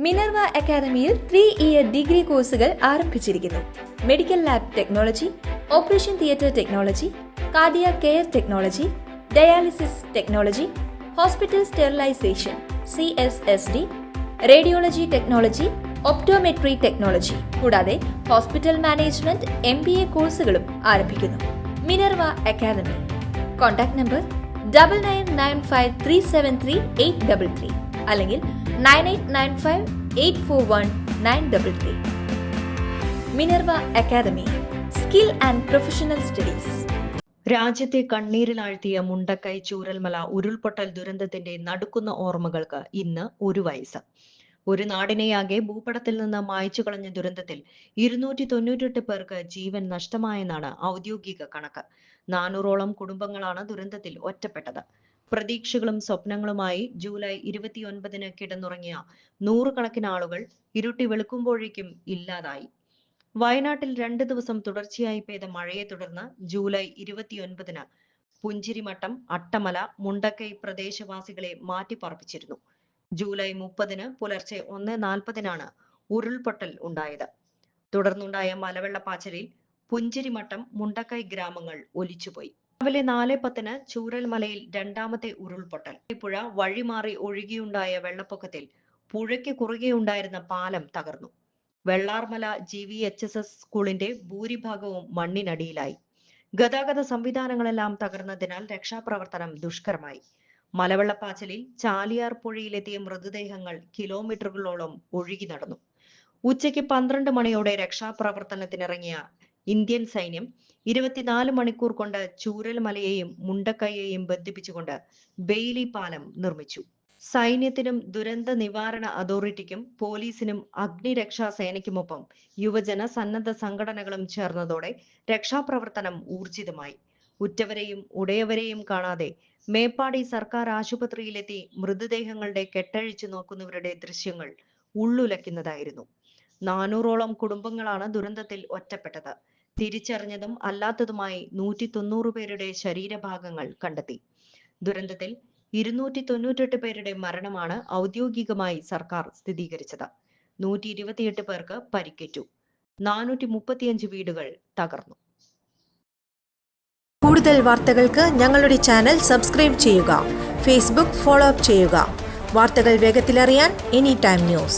Minerva അക്കാദമിയിൽ 3-ഇയർ degree കോഴ്സുകൾ ആരംഭിച്ചിരിക്കുന്നു. Medical lab technology, operation theatre technology, cardiac care technology, dialysis technology, hospital sterilization (CSSD), radiology technology, optometry technology കൂടാതെ hospital management MBA കോഴ്സുകളും ആരംഭിക്കുന്നു. Minerva academy. Contact number 9995373833 അല്ലെങ്കിൽ 9895841933. Minerva academy, skill and professional studies. രാജ്യത്തെ കണ്ണീരിലാഴ്ത്തിയ മുണ്ടക്കൈ ചൂരൽമല ഉരുൾപൊട്ടൽ ദുരന്തത്തിന്റെ നടുക്കുന്ന ഓർമ്മകൾക്ക് ഇന്ന് 1 വയസ്സ്. ഒരു നാടിനെയാകെ ഭൂപടത്തിൽ നിന്ന് മായ്ച്ചു കളഞ്ഞ ദുരന്തത്തിൽ 298 പേർക്ക് ജീവൻ നഷ്ടമായെന്നാണ് ഔദ്യോഗിക കണക്ക്. 400ഓളം കുടുംബങ്ങളാണ് ദുരന്തത്തിൽ ഒറ്റപ്പെട്ടത്. പ്രതീക്ഷകളും സ്വപ്നങ്ങളുമായി ജൂലൈ 29-ന് കിടന്നുറങ്ങിയ 100 കണക്കിന് ആളുകൾ ഇരുട്ടി വെളുക്കുമ്പോഴേക്കും ഇല്ലാതായി. വയനാട്ടിൽ 2 ദിവസം തുടർച്ചയായി പെയ്ത മഴയെ തുടർന്ന് ജൂലൈ 29-ന് പുഞ്ചിരിമട്ടം, അട്ടമല, മുണ്ടക്കൈ പ്രദേശവാസികളെ മാറ്റിപ്പാർപ്പിച്ചിരുന്നു. ജൂലൈ 30-ന് പുലർച്ചെ 1:40-നാണ് ഉരുൾപൊട്ടൽ ഉണ്ടായത്. തുടർന്നുണ്ടായ മലവെള്ളപ്പാച്ചിലിൽ പുഞ്ചിരിമട്ടം, മുണ്ടക്കൈ ഗ്രാമങ്ങൾ ഒലിച്ചുപോയി. രാവിലെ 4:10-ന് ചൂരൽമലയിൽ 2ാമത്തെ ഉരുൾപൊട്ടൽ. പുഴ വഴിമാറി ഒഴുകിയുണ്ടായ വെള്ളപ്പൊക്കത്തിൽ പുഴയ്ക്ക് കുറുകെ ഉണ്ടായിരുന്ന പാലം തകർന്നു. വെള്ളാർമല GVHSS സ്കൂളിന്റെ ഭൂരിഭാഗവും മണ്ണിനടിയിലായി. ഗതാഗത സംവിധാനങ്ങളെല്ലാം തകർന്നതിനാൽ രക്ഷാപ്രവർത്തനം ദുഷ്കരമായി. മലവെള്ളപ്പാച്ചിലിൽ ചാലിയാർ പുഴയിലെത്തിയ മൃതദേഹങ്ങൾ കിലോമീറ്ററുകളോളം ഒഴുകി നടന്നു. ഉച്ചയ്ക്ക് 12 മണിയോടെ രക്ഷാപ്രവർത്തനത്തിനിറങ്ങിയ ഇന്ത്യൻ സൈന്യം 24 മണിക്കൂർ കൊണ്ട് ചൂരൽമലയെയും മുണ്ടക്കൈയെയും ബന്ധിപ്പിച്ചുകൊണ്ട് ബെയിലി പാലം നിർമ്മിച്ചു. സൈന്യത്തിനും ദുരന്ത നിവാരണ അതോറിറ്റിക്കും പോലീസിനും അഗ്നിരക്ഷാ സേനയ്ക്കുമൊപ്പം യുവജന സന്നദ്ധ സംഘടനകളും ചേർന്നതോടെ രക്ഷാപ്രവർത്തനം ഊർജിതമായി. ഉറ്റവരെയും ഉടയവരെയും കാണാതെ മേപ്പാടി സർക്കാർ ആശുപത്രിയിലെത്തി മൃതദേഹങ്ങളുടെ കെട്ടഴിച്ചു നോക്കുന്നവരുടെ ദൃശ്യങ്ങൾ ഉള്ളുലയ്ക്കുന്നതായിരുന്നു. 400ഓളം കുടുംബങ്ങളാണ് ദുരന്തത്തിൽ ഒറ്റപ്പെട്ടത്. തിരിച്ചറിഞ്ഞതും അല്ലാത്തതുമായി 190 പേരുടെ ശരീരഭാഗങ്ങൾ കണ്ടെത്തി. ദുരന്തത്തിൽ 298 പേരുടെ മരണമാണ് ഔദ്യോഗികമായി സർക്കാർ സ്ഥിരീകരിച്ചത്. 128 പേർക്ക് പരിക്കേറ്റു. 435 വീടുകൾ തകർന്നു. കൂടുതൽ വാർത്തകൾക്ക് ഞങ്ങളുടെ ചാനൽ സബ്സ്ക്രൈബ് ചെയ്യുക. ഫേസ്ബുക്ക് ഫോളോ അപ്പ് ചെയ്യുക. വാർത്തകൾ വേഗത്തിലറിയാൻ Anytime News.